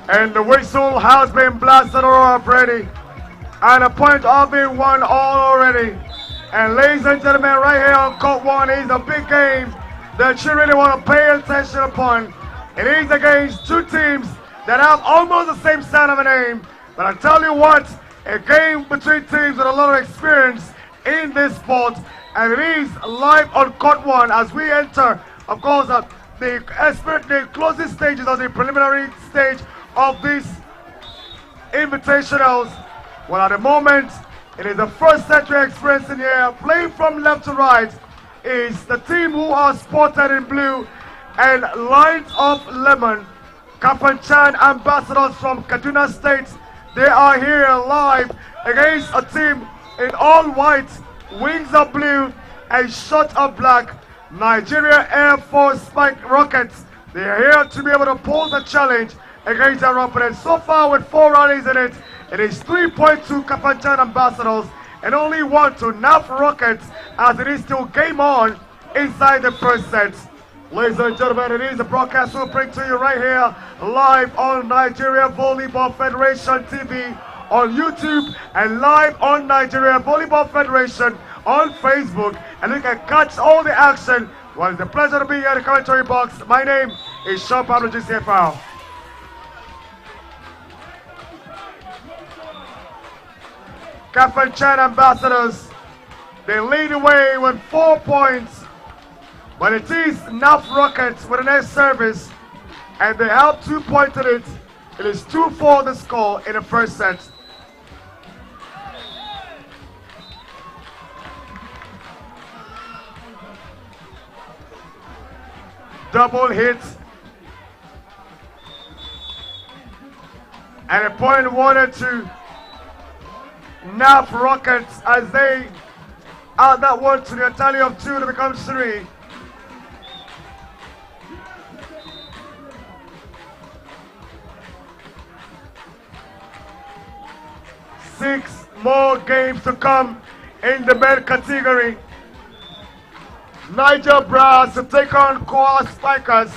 And the whistle has been blasted already. And a point has been won already. And ladies and gentlemen, right here on court 1 is a big game that you really want to pay attention upon. It is against two teams that have almost the same sound of a name. But I tell you what, a game between teams with a lot of experience in this sport. And it is live on court 1 as we enter, of course, the closing stages of the preliminary stage of these invitationals. Well, at the moment, it is the first set we're experiencing here. Playing from left to right is the team who are spotted in blue and lines of lemon. KAF Ambassadors from Kaduna State. They are here live against a team in all white, wings of blue and shorts of black. Nigeria Air Force Spike Rockets. They are here to be able to pose a challenge against their opponents. So far, with 4 rallies in it, it is 3.2 KAF Ambassadors and only 1 to NAF Rockets, as it is still game on inside the first set. Ladies and gentlemen, it is a broadcast we'll bring to you right here live on Nigeria Volleyball Federation TV on YouTube and live on Nigeria Volleyball Federation on Facebook, and you can catch all the action. Well, it's a pleasure to be here in the commentary box. My name is Sean Pablo GCFL. KAF Ambassadors, they lead the way with 4 points, but it is NAF Rockets with an air service, and they have 2 points in it. It is 2-4 the score in the first set. Double hit. And a point wanted to NAF Rockets as they add that one to the tally of 2 to become 3. Six more games to come in the men category. Niger Brass to take on Koa Spikers.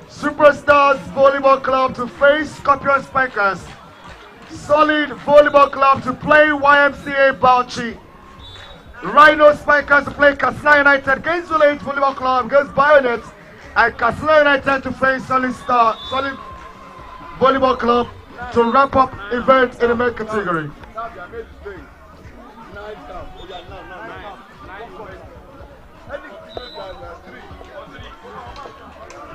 Superstars Volleyball Club to face Scorpion Spikers. Solid Volleyball Club to play YMCA Bauchi. Rhino Spikers to play Katsina United. Gainesville H Volleyball Club against Bayonets. And Katsina United to face Solid Volleyball Club to wrap up events in the men category.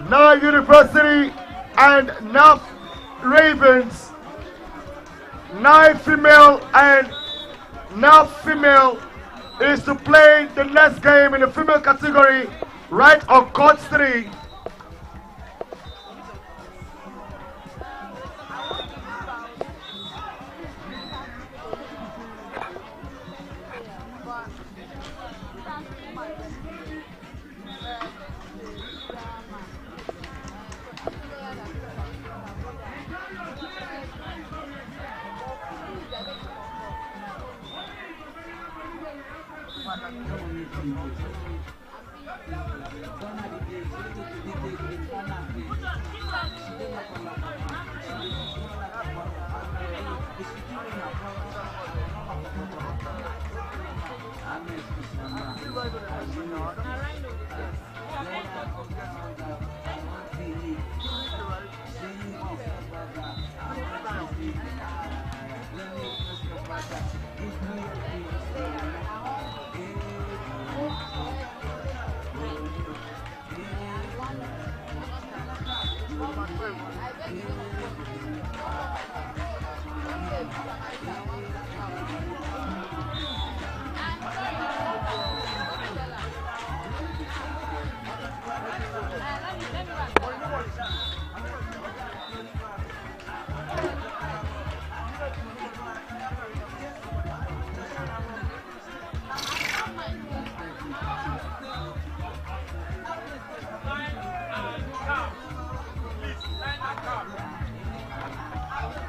Now University and NAF Ravens. 9 female and NAF female is to play the next game in the female category right on court 3.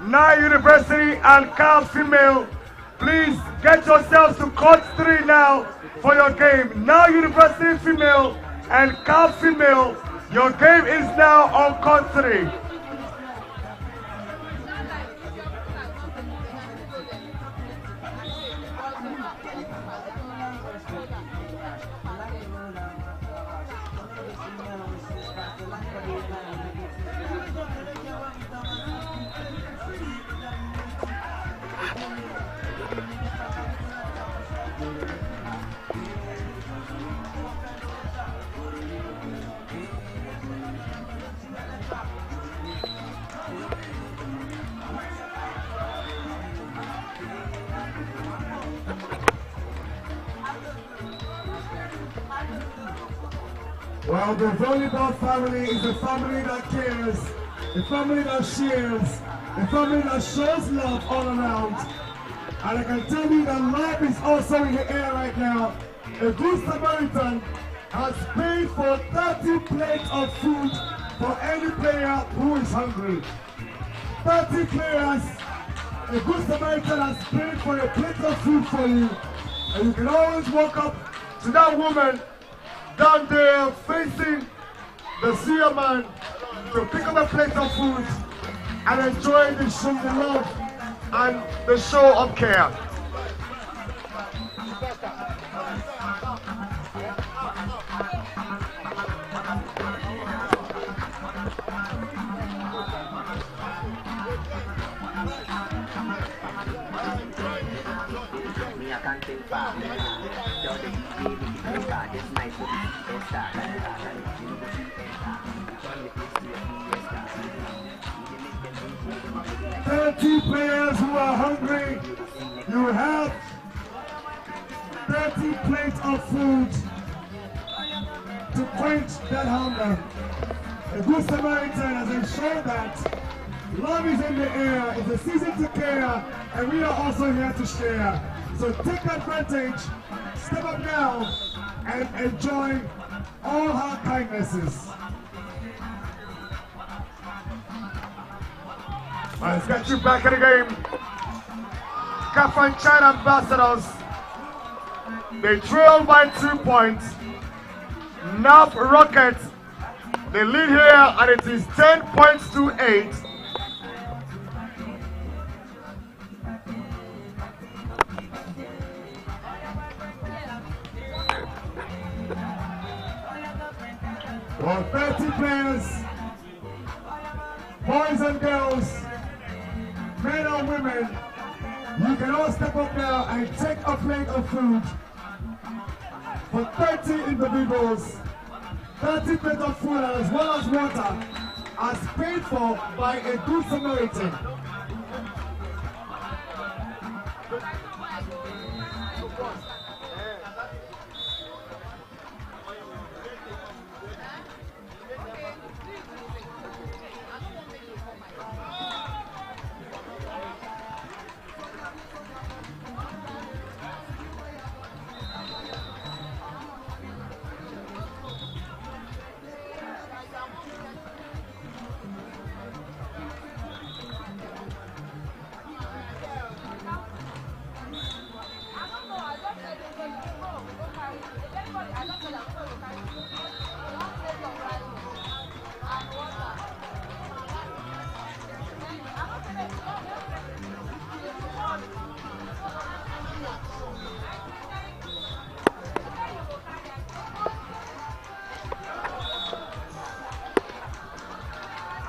Now University and KAF female, please get yourselves to court 3 now for your game. Now University female and KAF female, your game is now on court 3. Well, the volleyball family is a family that cares, a family that shares, a family that shows love all around. And I can tell you that love is also in the air right now. A good Samaritan has paid for 30 plates of food for any player who is hungry. 30 players, a good Samaritan has paid for a plate of food for you. And you can always walk up to that woman down there facing the seer man to pick up a plate of food and enjoy the show of love and the show of care. Players who are hungry, you have 30 plates of food to quench that hunger. A good Samaritan has ensured that love is in the air, it's a season to care, and we are also here to share. So take advantage, step up now, and enjoy all her kindnesses. Let's get you back in the game. KAF Ambassadors, they trail by 2 points. NAF Rockets, they lead here and it is 10 points to 8. Well, 30 players, boys and girls, men and women, you can all step up now and take a plate of food for 30 individuals. 30 plates of food as well as water as paid for by a good Samaritan.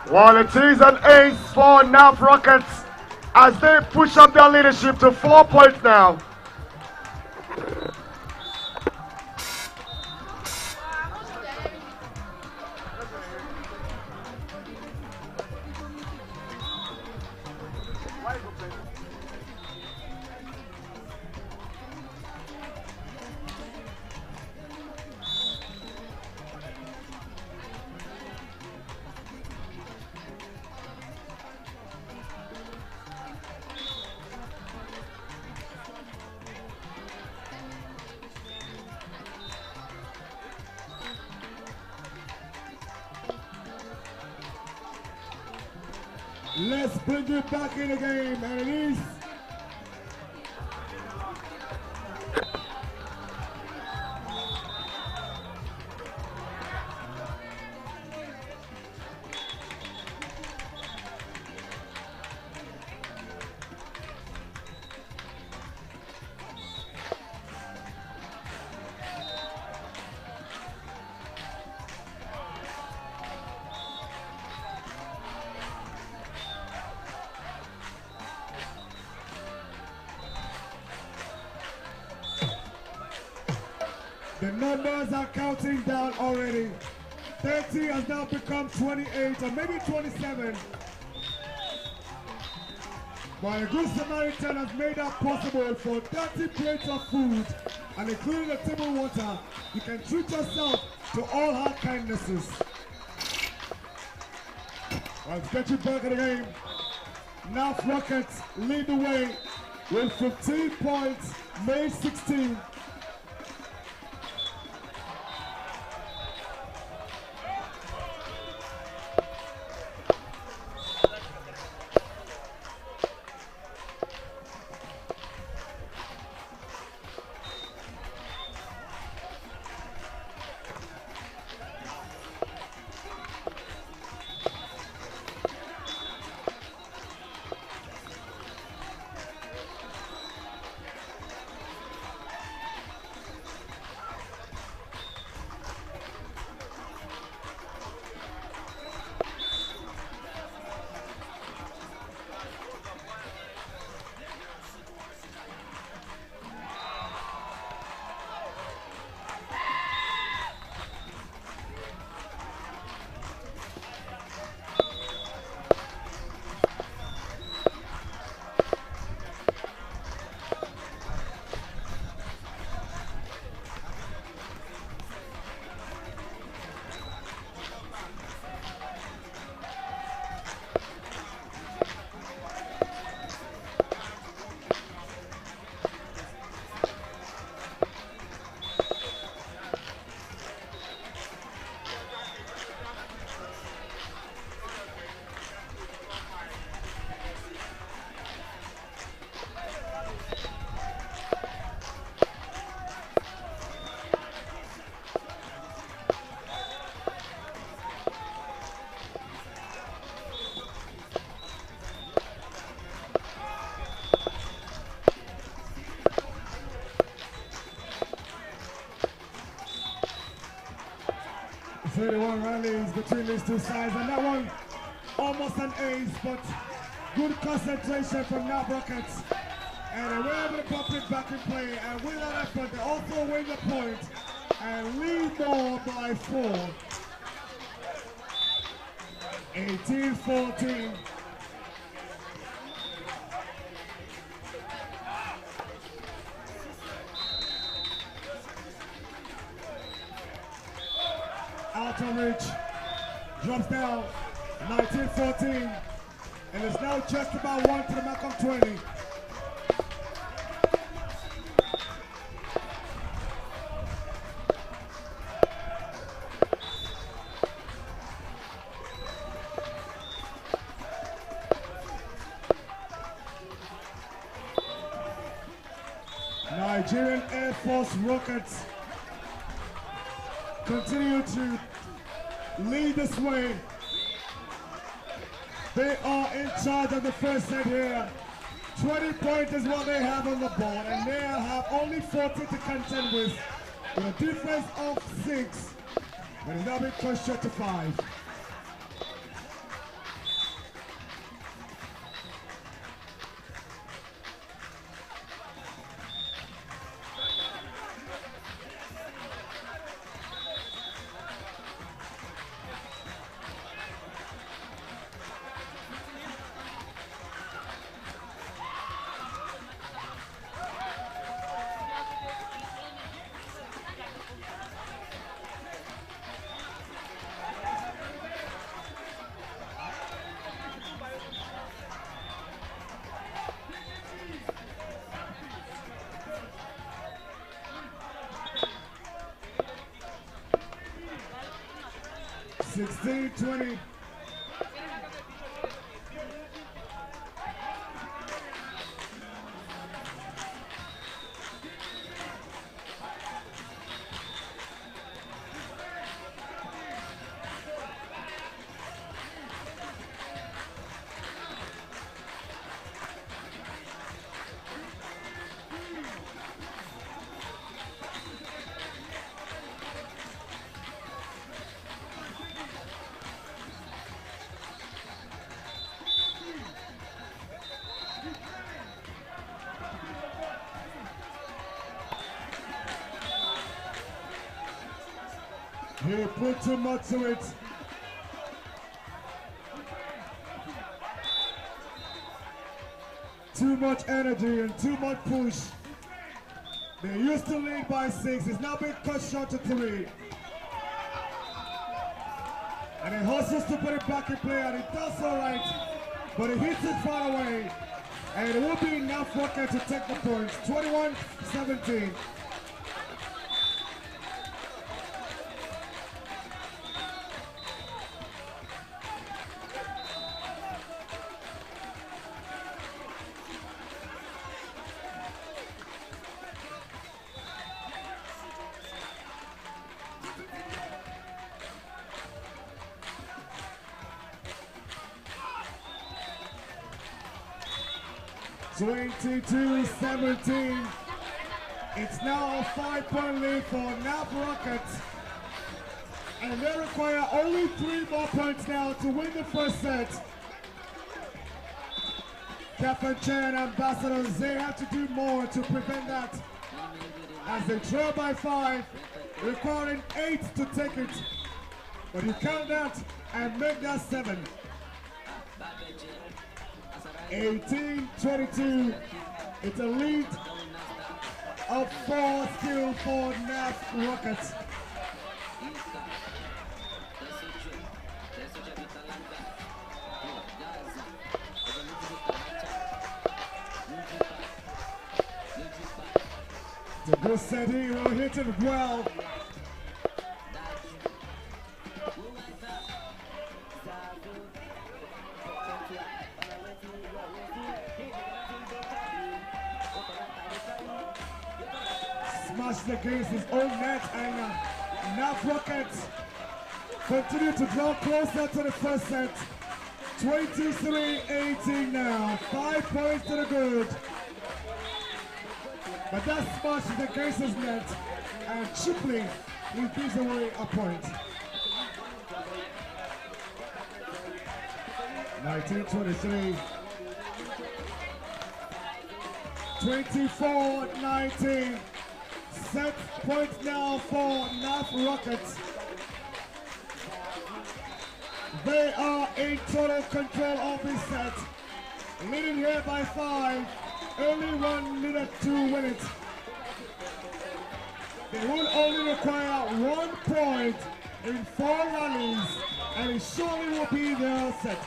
Well, it is an ace for NAF Rockets as they push up their leadership to 4 points now. Let's bring it back in the game, and it is the numbers are counting down already. 30 has now become 28 or maybe 27. But a good Samaritan has made that possible for 30 plates of food and including the table water. You can treat yourself to all her kindnesses. Let's get you back in the game. NAF Rockets lead the way with 15 points, May 16. One rallies between these two sides, and that one almost an ace, but good concentration from NAF Rockets, and they were able to pop it back in play, and with that effort they also win the point and lead more by 4. 18-14. Out of reach, drops down, 19-14, and it's now just about 1 to the back of 20. Nigerian Air Force Rockets continue to lead this way. They are in charge of the first set here. 20 points is what they have on the board, and they have only 40 to contend with a difference of 6. But it's now been pushed to 5. $16-20. He put too much to it. Too much energy and too much push. They used to lead by 6. It's now been cut short to 3. And he hustles to put it back in play, and he does all right, but he hits it far away. And it will be NAF Rockets to take the points, 21-17. (22-17). It's now a 5-point lead for NAF Rockets, and they require only 3 more points now to win the first set. KAF Ambassadors, they have to do more to prevent that, as they trail by 5, requiring 8 to take it. But you count that and make that 7. 18-22. It's a lead of 4 still for NAF Rockets. It's a good set here, will hit it well. Smashed against his own net, and NAF Rockets continue to draw closer to the first set. 23-18 now, 5 points to the good. But that smashes against his net, and cheaply he gives away a point. 19-23. 24-19. Set points now for NAF Rockets. They are in total control of this set. Leading here by 5. Only 1 minute to win it. They will only require 1 point in 4 rallies, and it surely will be their set.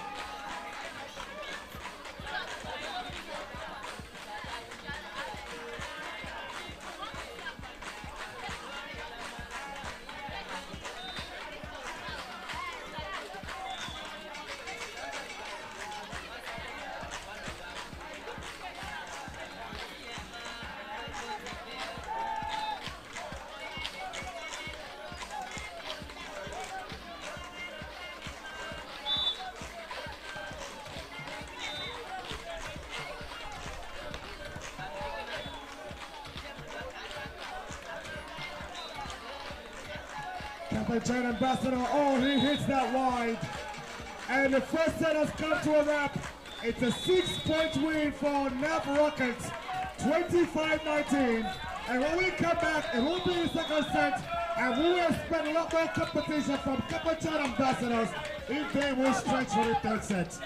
KAF Ambassador, oh, he hits that wide. And the first set has come to a wrap. It's a 6-point win for NAF Rockets, 25-19. And when we come back, it will be the second set, and we will expect a lot more competition from KAF Ambassadors if they will stretch for the third set.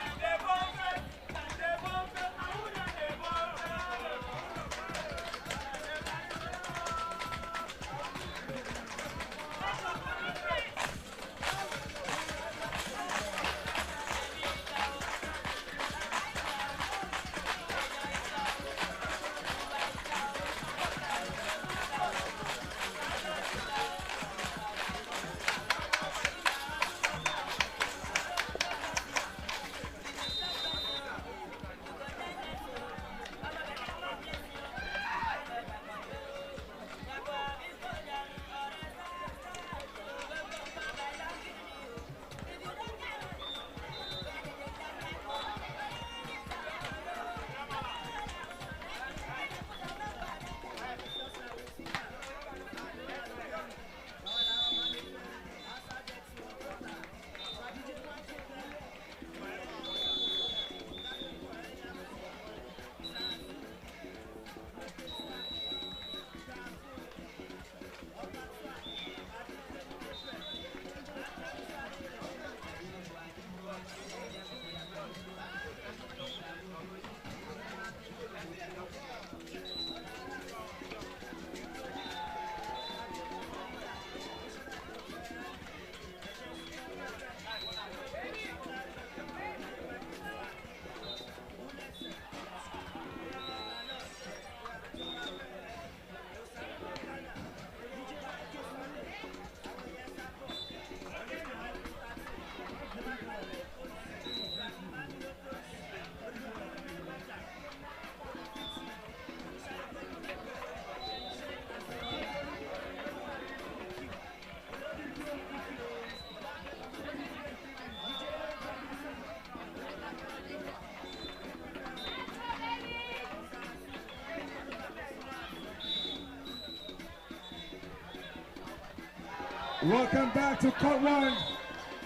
Welcome back to Court 1,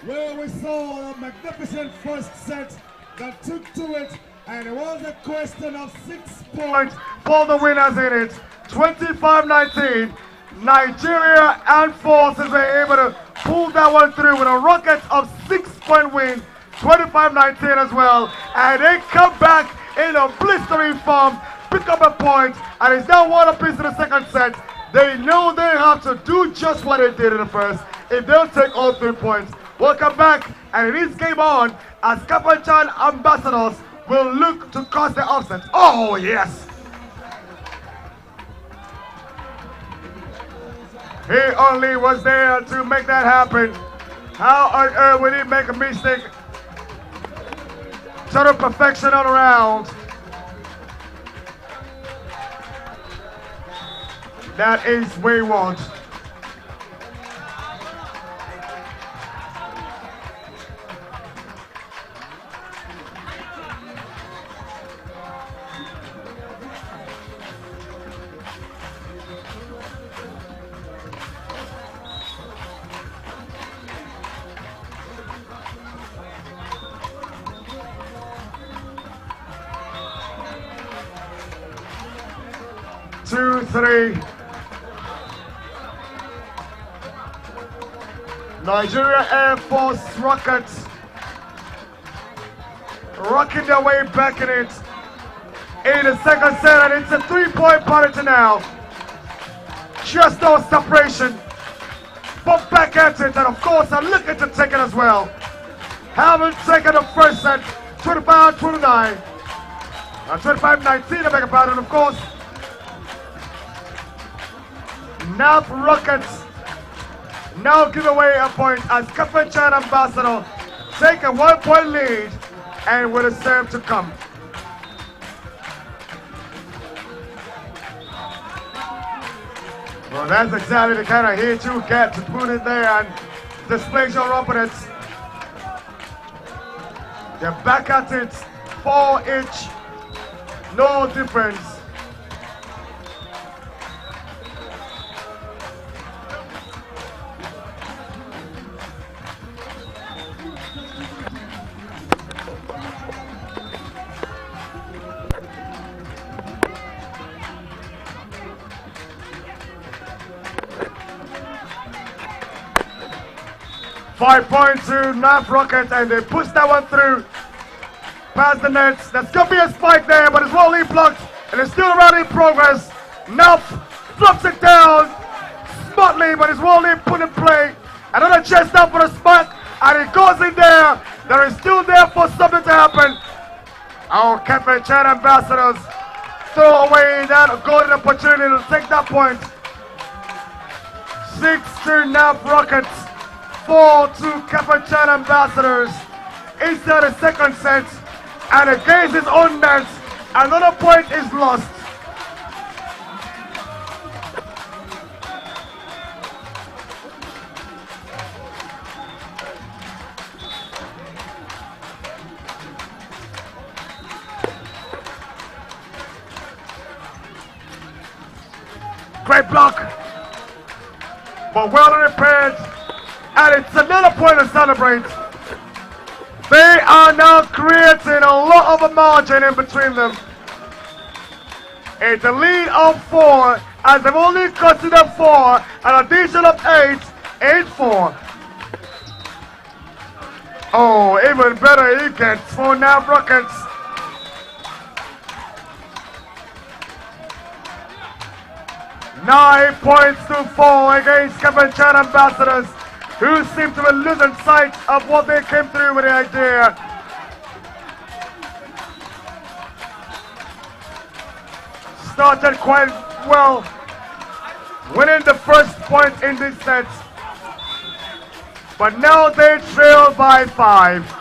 where we saw a magnificent first set that took to it, and it was a question of 6 points for the winners in it. 25-19, Nigeria and Forces were able to pull that one through with a Rockets of 6-point win, 25-19 as well, and they come back in a blistering form, pick up a point, and it's now one apiece in the second set. They know they have to do just what they did in the first if they'll take all 3 points. Welcome back, and it is game on as KAF Ambassadors will look to cause the upset. Oh, yes! He only was there to make that happen. How on earth would he make a mistake? Total perfection all around. That is wayward. Two, three. Nigeria Air Force Rockets rocking their way back in it in the second set, and it's a 3-point parity now. Just no separation, but back at it, and of course I'm looking to take it as well. Haven't taken the first set, 25-29, 25-19, I beg your pardon, of course. NAF Rockets now give away a point as KAF Ambassador take a 1-point lead and with a serve to come. Well, that's exactly the kind of hit you get to put it there and display your opponents. They're back at it, 4 each, no difference. Five points to NAF Rockets, and they push that one through past the nets. There's going to be a spike there, but it's Wally blocked, and it's still around in progress. NAF flops it down smartly, but it's Wally put in play. Another chest down for the spike, and it goes in there. There is still there for something to happen. Our KAF Ambassadors throw away that golden opportunity to take that point. 6 to NAF Rockets. 4 to KAF Ambassadors inside the second set, and against his own nets, another point is lost. Great block, but well repaired. And it's another point to celebrate. They are now creating a lot of a margin in between them. It's a lead of 4, as they've only considered 4, an addition of 8, 8-4. Oh, even better he gets for NAF Rockets. Nine points to 4 against KAF Ambassadors, who seem to be losing sight of what they came through with the idea. Started quite well, winning the first point in this set, but now they trail by 5.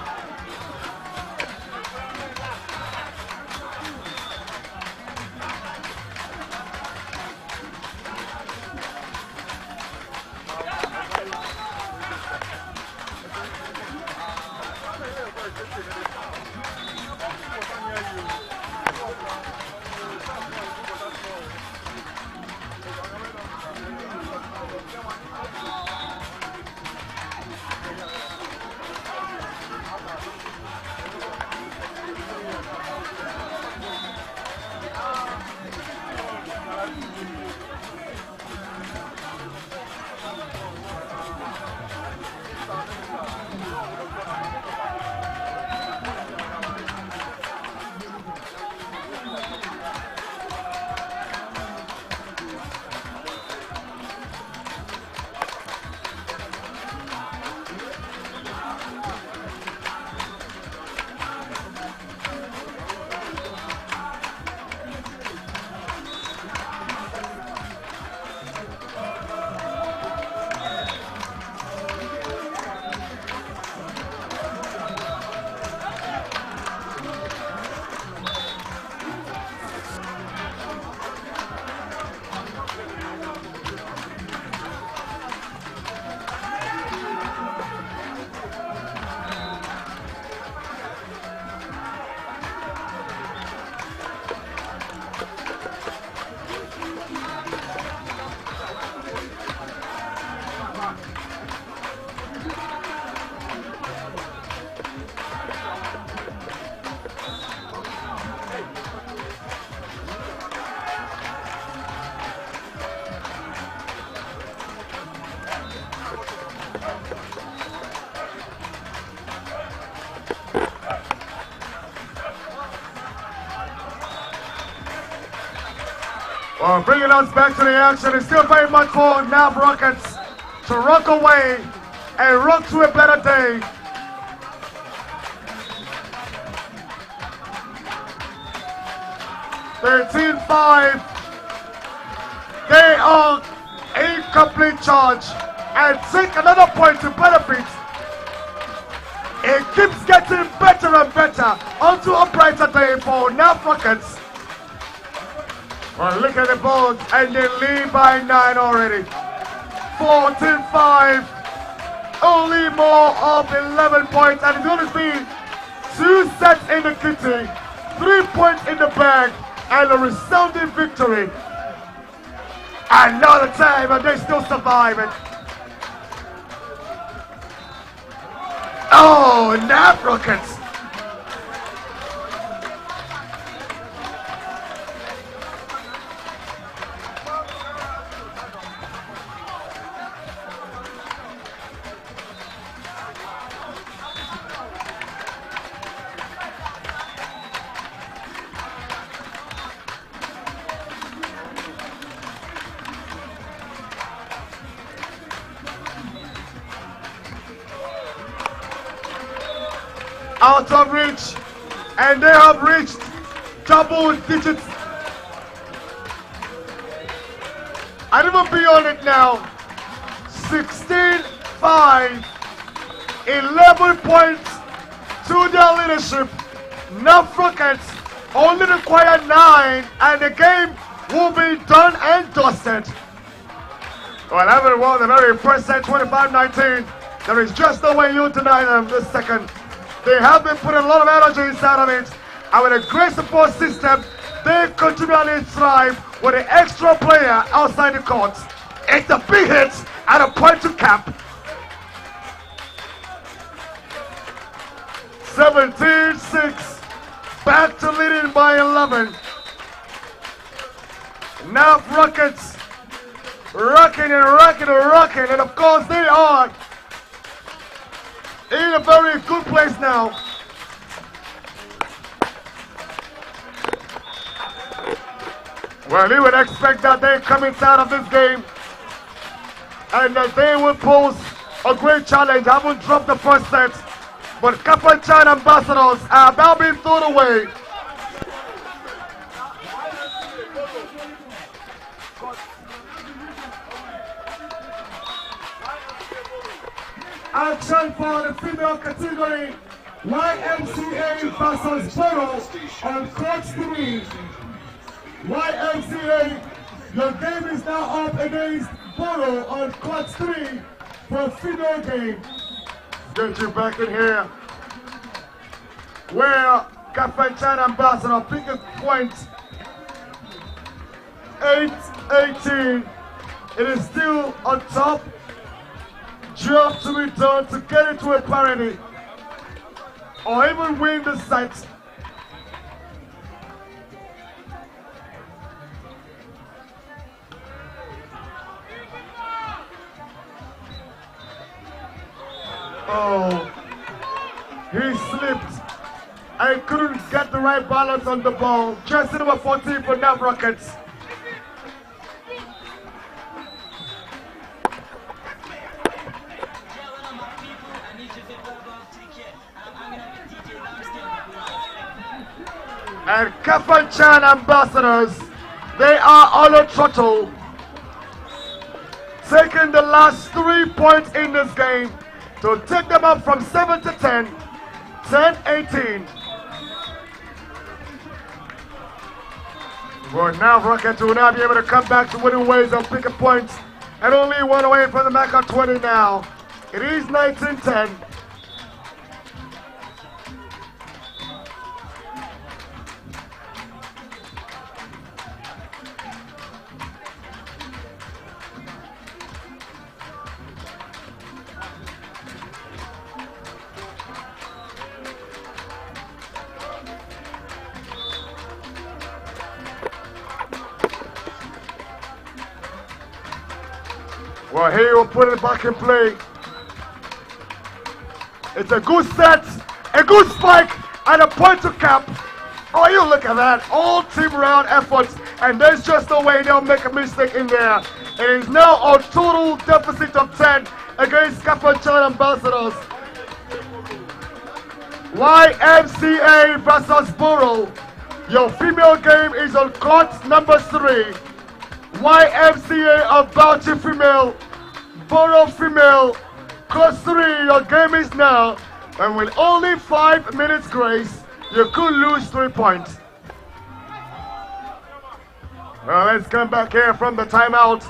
Well, bringing us back to the action is still very much for NAF Rockets to rock away and rock to a better day. (13-5). They are in complete charge and take another point to benefit. It keeps getting better and better onto a brighter day for NAF Rockets. Well, look at the boards and they lead by 9 already. 14-5. Only more of 11 points, and it's going to be 2 sets in the kitty, 3 points in the bag, and a resounding victory. Another time, and they still survive it. Oh, NAF Rockets. Out of reach, and they have reached double digits. And even beyond it now. 16-5, 11 points to their leadership. NAF Rockets only require 9, and the game will be done and dusted. Well, everyone, a very impressive 25-19. There is just no way you deny them this second. They have been putting a lot of energy inside of it, and with a great support system, they continually thrive with an extra player outside the court. It's a big hit and a point to cap. 17-6, back to leading by 11. NAF Rockets rocking and rocking and rocking, and of course they are in a very good place now. Well, you would expect that they come inside of this game and that they will pose a great challenge. I haven't dropped the first set, but KAF Ambassadors are now being thrown away. Action for the female category, YMCA versus Borough on court 3. YMCA, your game is now up against Borough on court 3 for a female game. Get you back in here. Where KAF Ambassador pick a point. 8-18. It is still on top. Job to be done to get into a parity or even win the set. Oh, he slipped. I couldn't get the right balance on the ball. Jersey number 14 for NAF Rockets. And KAF Ambassadors, they are on a throttle, taking the last 3 points in this game to take them up from 7 to 10, 10-18. Well, now Rockets will now be able to come back to winning ways of picking points and only 1 away from the back of 20 now. It is 19-10. Well, he will put it back in play. It's a good set, a good spike, and a point to cap. Oh, you look at that. All team round efforts and there's just no way they'll make a mistake in there. It is now a total deficit of 10 against KAF Ambassadors. YMCA versus Borough. Your female game is on court number 3. YMCA of Bauchi female, Borough female, court 3. Your game is now, and with only 5 minutes grace, you could lose 3 points. Well, let's come back here from the timeout.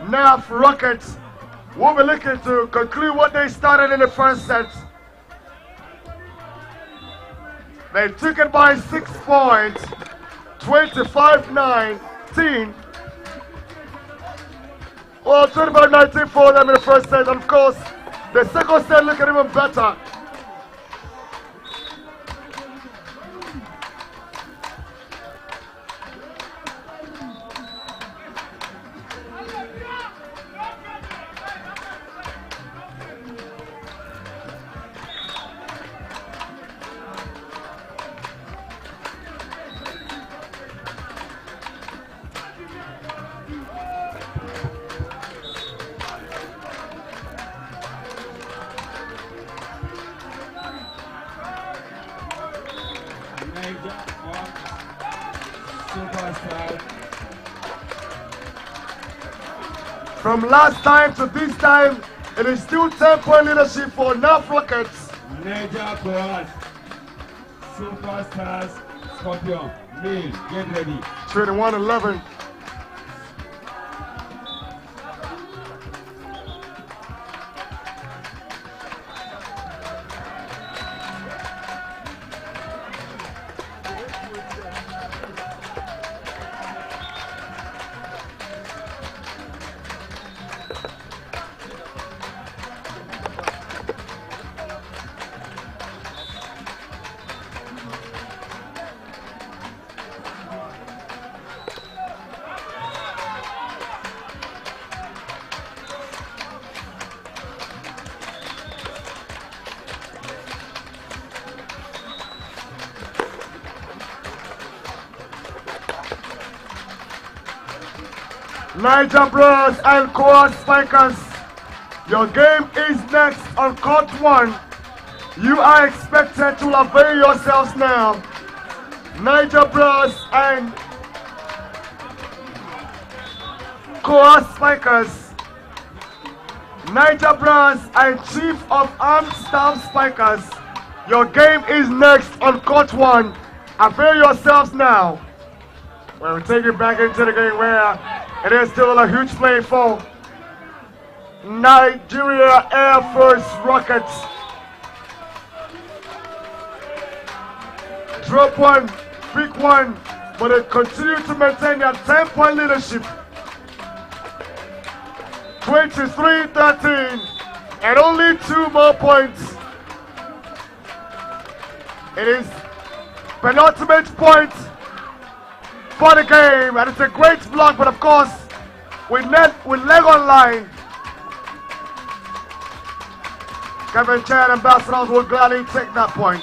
NAF Rockets will be looking to conclude what they started in the first set. They took it by 6 points, 25-19. Well, 25-19 for them in the first set. And of course, the second set looking even better. From last time to this time, it is still 10-point leadership for NAF Rockets. Niger Boys, Superstars, Scorpion, Mail, get ready. 21-11. Niger Bros and Core Spikers, your game is next on court 1. You are expected to avail yourselves now. Niger Bros and Core Spikers. Niger Bros and Chief of Armed Staff Spikers, your game is next on court 1. Avail yourselves now. We'll take it back into the game where it is still a huge play for Nigeria Air Force Rockets. Drop one, pick one, but they continue to maintain their 10-point leadership. 23-13, and only 2 more points. It is penultimate point for the game, and it's a great block, but of course, with leg on line, KAF Ambassadors will gladly take that point.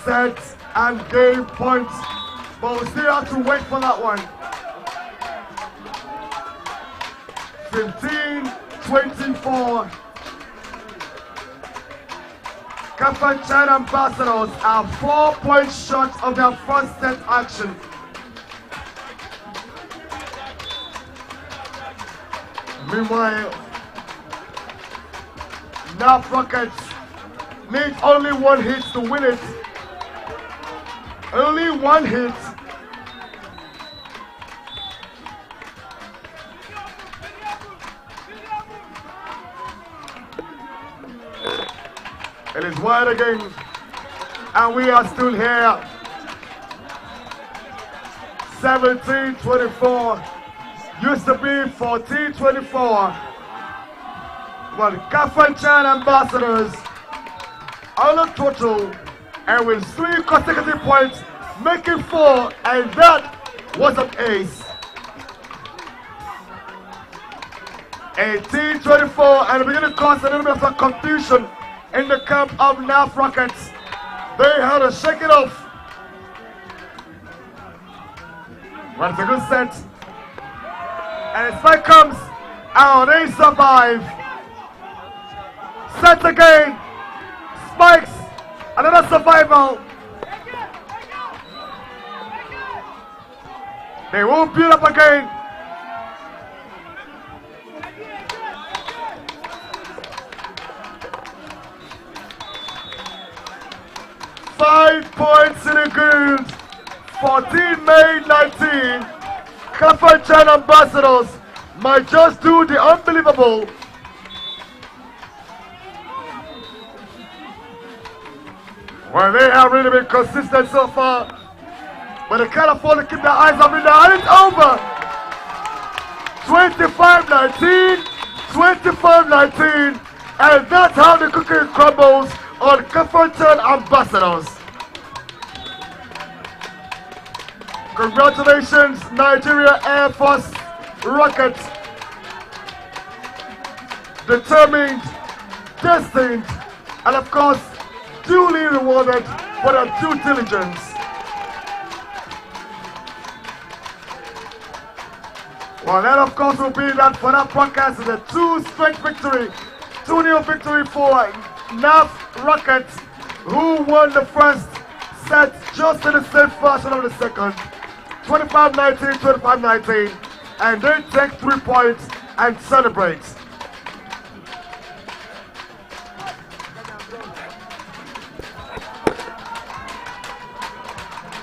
Set and game points, but we still have to wait for that one. 15-24. KAF Ambassadors are 4 points short of their first set action. Meanwhile, NAF Rockets need only 1 hit to win it. Only 1 hit. It is wide again. And we are still here. 17-24. Used to be 14-24. Well, KAF Ambassadors on the total and with 3 consecutive points, making 4, and that was an ace. 18-24, and beginning to cause a little bit of confusion in the camp of NAF Rockets. They had to shake it off. Well, it's a good set. And the spike comes out, they survive. Set again. Spikes. Another survival. They won't build up again. Five points in the good. 14 May 19. KAF Ambassadors might just do the unbelievable. Well, they have really been consistent so far, but they can't afford to keep their eyes up in there, and it's over. 25-19, 25-19, and that's how the cookie crumbles on KAF Ambassadors. Congratulations, Nigeria Air Force Rockets. Determined, destined, and of course, duly rewarded for their due diligence. Well, that of course will be that for that broadcast is a 2-straight victory, 2-0 victory for NAF Rockets, who won the first set just in the same fashion of the second. 25-19, 25-19, and they take 3 points and celebrate.